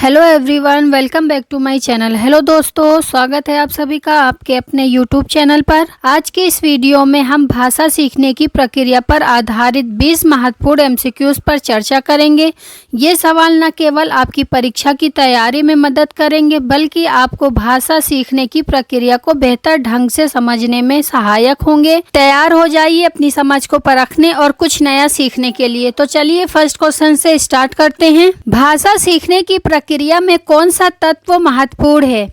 Hello everyone, welcome back to my channel. Hello दोस्तों, स्वागत है आप सभी का आपके अपने यूट्यूब चैनल पर। आज के इस वीडियो में हम भाषा सीखने की प्रक्रिया पर आधारित 20 महत्वपूर्ण एमसीक्यूज पर चर्चा करेंगे। ये सवाल न केवल आपकी परीक्षा की तैयारी में मदद करेंगे बल्कि आपको भाषा सीखने की प्रक्रिया को बेहतर ढंग से समझने में सहायक होंगे। तैयार हो जाइए अपनी समझ को परखने और कुछ नया सीखने के लिए। तो चलिए फर्स्ट क्वेश्चन से स्टार्ट करते हैं। भाषा सीखने की प्रक्रिया में कौन सा तत्व महत्वपूर्ण है?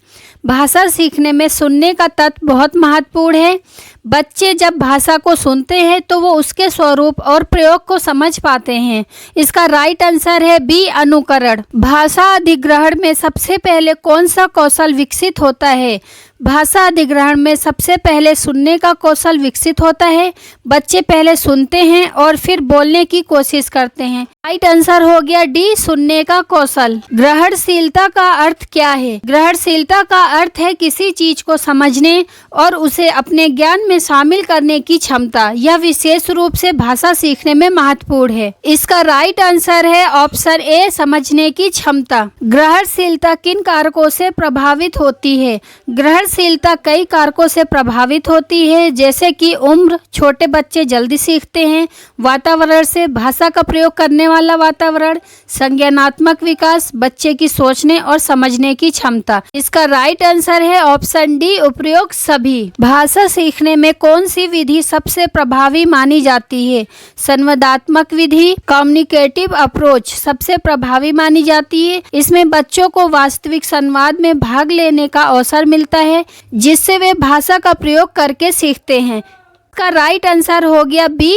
भाषा सीखने में सुनने का तत्व बहुत महत्वपूर्ण है। बच्चे जब भाषा को सुनते हैं तो वो उसके स्वरूप और प्रयोग को समझ पाते हैं। इसका राइट आंसर है बी, अनुकरण। भाषा अधिग्रहण में सबसे पहले कौन सा कौशल विकसित होता है? भाषा अधिग्रहण में सबसे पहले सुनने का कौशल विकसित होता है। बच्चे पहले सुनते हैं और फिर बोलने की कोशिश करते हैं। राइट आंसर हो गया डी, सुनने का कौशल। ग्रहणशीलता का अर्थ क्या है? ग्रहणशीलता का अर्थ है किसी चीज को समझने और उसे अपने ज्ञान में शामिल करने की क्षमता। यह विशेष रूप से भाषा सीखने में महत्वपूर्ण है। इसका राइट आंसर है ऑप्शन ए, समझने की क्षमता। ग्रहणशीलता किन कारकों से प्रभावित होती है? ग्रहणशीलता कई कारकों से प्रभावित होती है, जैसे कि उम्र, छोटे बच्चे जल्दी सीखते हैं, वातावरण से, भाषा का प्रयोग करने वाला वातावरण, संज्ञानात्मक विकास, बच्चे की सोचने और समझने की क्षमता। इसका राइट आंसर है ऑप्शन डी, उपयुक्त सभी। भाषा सीखने में कौन सी विधि सबसे प्रभावी मानी जाती है? संवादात्मक विधि, कम्युनिकेटिव अप्रोच सबसे प्रभावी मानी जाती है। इसमें बच्चों को वास्तविक संवाद में भाग लेने का अवसर मिलता है, जिससे वे भाषा का प्रयोग करके सीखते हैं। इसका राइट आंसर हो गया बी,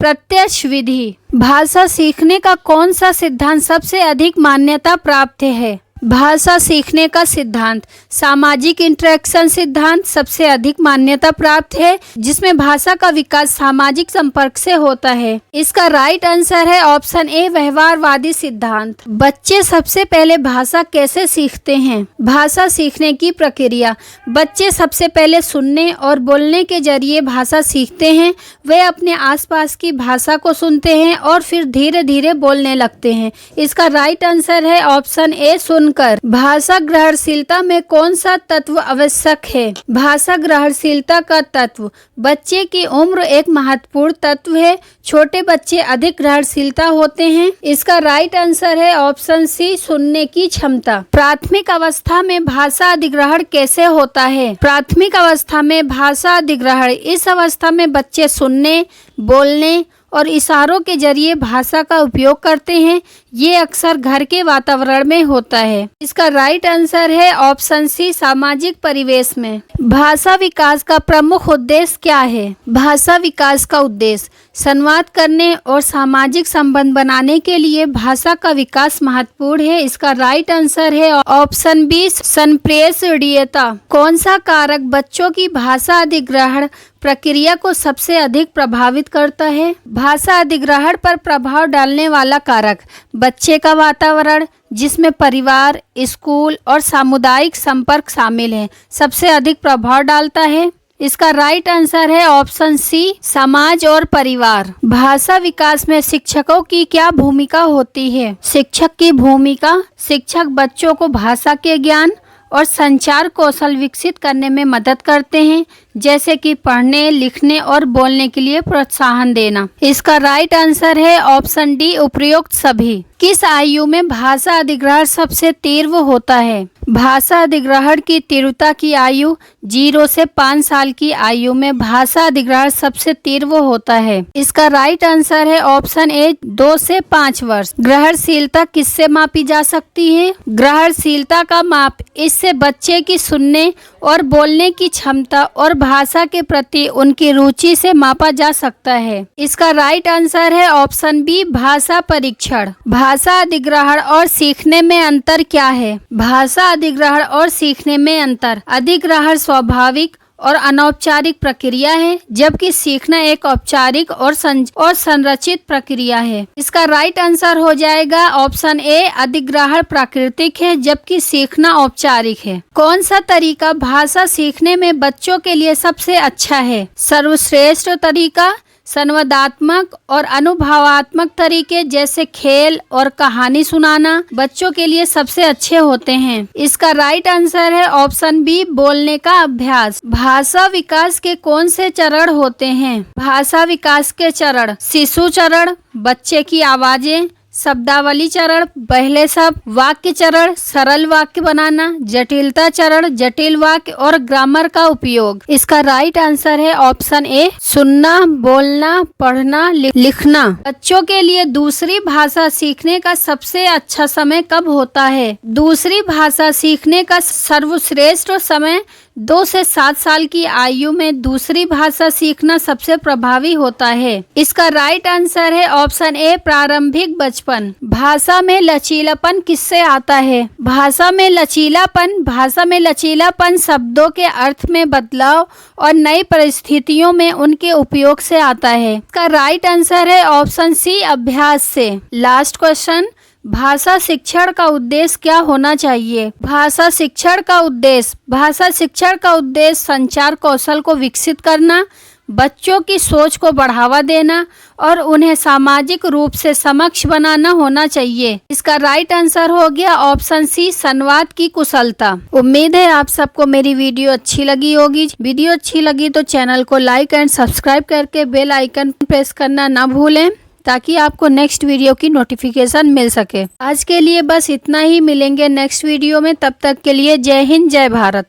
प्रत्यक्ष विधि। भाषा सीखने का कौन सा सिद्धांत सबसे अधिक मान्यता प्राप्त है? भाषा सीखने का सिद्धांत सामाजिक इंटरेक्शन सिद्धांत सबसे अधिक मान्यता प्राप्त है, जिसमें भाषा का विकास सामाजिक संपर्क से होता है। इसका राइट आंसर है ऑप्शन ए, व्यवहारवादी सिद्धांत। बच्चे सबसे पहले भाषा कैसे सीखते हैं? भाषा सीखने की प्रक्रिया, बच्चे सबसे पहले सुनने और बोलने के जरिए भाषा सीखते हैं। वे अपने आसपास की भाषा को सुनते हैं और फिर धीरे धीरे बोलने लगते हैं। इसका राइट आंसर है ऑप्शन ए, सुनकर। भाषा ग्रहणशीलता में कौन सा तत्व आवश्यक है? भाषा ग्रहणशीलता का तत्व, बच्चे की उम्र एक महत्वपूर्ण तत्व है। छोटे बच्चे अधिक ग्रहणशीलता होते हैं। इसका राइट आंसर है ऑप्शन सी, सुनने की क्षमता। प्राथमिक अवस्था में भाषा अधिग्रहण कैसे होता है? प्राथमिक अवस्था में भाषा अधिग्रहण, इस अवस्था में बच्चे सुनने, बोलने और इशारों के जरिए भाषा का उपयोग करते हैं। ये अक्सर घर के वातावरण में होता है। इसका राइट आंसर है ऑप्शन सी, सामाजिक परिवेश में। भाषा विकास का प्रमुख उद्देश्य क्या है? भाषा विकास का उद्देश्य संवाद करने और सामाजिक संबंध बनाने के लिए भाषा का विकास महत्वपूर्ण है। इसका राइट आंसर है ऑप्शन बी, संप्रेषणीयता। कौन सा कारक बच्चों की भाषा अधिग्रहण प्रक्रिया को सबसे अधिक प्रभावित करता है? भाषा अधिग्रहण पर प्रभाव डालने वाला कारक बच्चे का वातावरण, जिसमें परिवार, स्कूल और सामुदायिक संपर्क शामिल है, सबसे अधिक प्रभाव डालता है। इसका राइट आंसर है ऑप्शन सी, समाज और परिवार। भाषा विकास में शिक्षकों की क्या भूमिका होती है? शिक्षक की भूमिका, शिक्षक बच्चों को भाषा के ज्ञान और संचार कौशल विकसित करने में मदद करते हैं, जैसे कि पढ़ने, लिखने और बोलने के लिए प्रोत्साहन देना। इसका राइट आंसर है ऑप्शन डी, उपयुक्त सभी। किस आयु में भाषा अधिग्रहण सबसे तीव्र होता है? भाषा अधिग्रहण की तीव्रता की आयु 0 से 5 साल की आयु में भाषा अधिग्रहण सबसे तीव्र होता है। इसका राइट आंसर है ऑप्शन ए, 2 से 5 वर्ष। ग्रहणशीलता किससे मापी जा सकती है? ग्रहणशीलता का माप इससे बच्चे की सुनने और बोलने की क्षमता और भाषा के प्रति उनकी रुचि से मापा जा सकता है। इसका राइट आंसर है ऑप्शन बी, भाषा परीक्षण। भाषा अधिग्रहण और सीखने में अंतर क्या है? भाषा अधिग्रहण और सीखने में अंतर, अधिग्रहण स्वाभाविक और अनौपचारिक प्रक्रिया है, जबकि सीखना एक औपचारिक और संरचित प्रक्रिया है। इसका राइट आंसर हो जाएगा ऑप्शन ए, अधिग्रहण प्राकृतिक है जबकि सीखना औपचारिक है। कौन सा तरीका भाषा सीखने में बच्चों के लिए सबसे अच्छा है? सर्वश्रेष्ठ तरीका, संवादात्मक और अनुभवात्मक तरीके जैसे खेल और कहानी सुनाना बच्चों के लिए सबसे अच्छे होते हैं। इसका राइट आंसर है ऑप्शन बी, बोलने का अभ्यास। भाषा विकास के कौन से चरण होते हैं? भाषा विकास के चरण: शिशु चरण, बच्चे की आवाजें, शब्दावली चरण, पहले शब्द, वाक्य चरण, सरल वाक्य बनाना, जटिलता चरण, जटिल वाक्य और ग्रामर का उपयोग। इसका राइट आंसर है ऑप्शन ए, सुनना, बोलना, पढ़ना, लिखना। बच्चों के लिए दूसरी भाषा सीखने का सबसे अच्छा समय कब होता है? दूसरी भाषा सीखने का सर्वश्रेष्ठ समय 2 से 7 साल की आयु में दूसरी भाषा सीखना सबसे प्रभावी होता है। इसका राइट आंसर है ऑप्शन ए, प्रारंभिक बचपन। भाषा में लचीलापन किससे आता है? भाषा में लचीलापन शब्दों के अर्थ में बदलाव और नई परिस्थितियों में उनके उपयोग से आता है। इसका राइट आंसर है ऑप्शन सी, अभ्यास से। लास्ट क्वेश्चन, भाषा शिक्षण का उद्देश्य क्या होना चाहिए? भाषा शिक्षण का उद्देश्य संचार कौशल को विकसित करना, बच्चों की सोच को बढ़ावा देना और उन्हें सामाजिक रूप से सक्षम बनाना होना चाहिए। इसका राइट आंसर हो गया ऑप्शन सी, संवाद की कुशलता। उम्मीद है आप सबको मेरी वीडियो अच्छी लगी होगी। वीडियो अच्छी लगी तो चैनल को लाइक एंड सब्सक्राइब करके बेल आइकन प्रेस करना ना भूलें, ताकि आपको नेक्स्ट वीडियो की नोटिफिकेशन मिल सके। आज के लिए बस इतना ही, मिलेंगे नेक्स्ट वीडियो में। तब तक के लिए जय हिंद, जय भारत।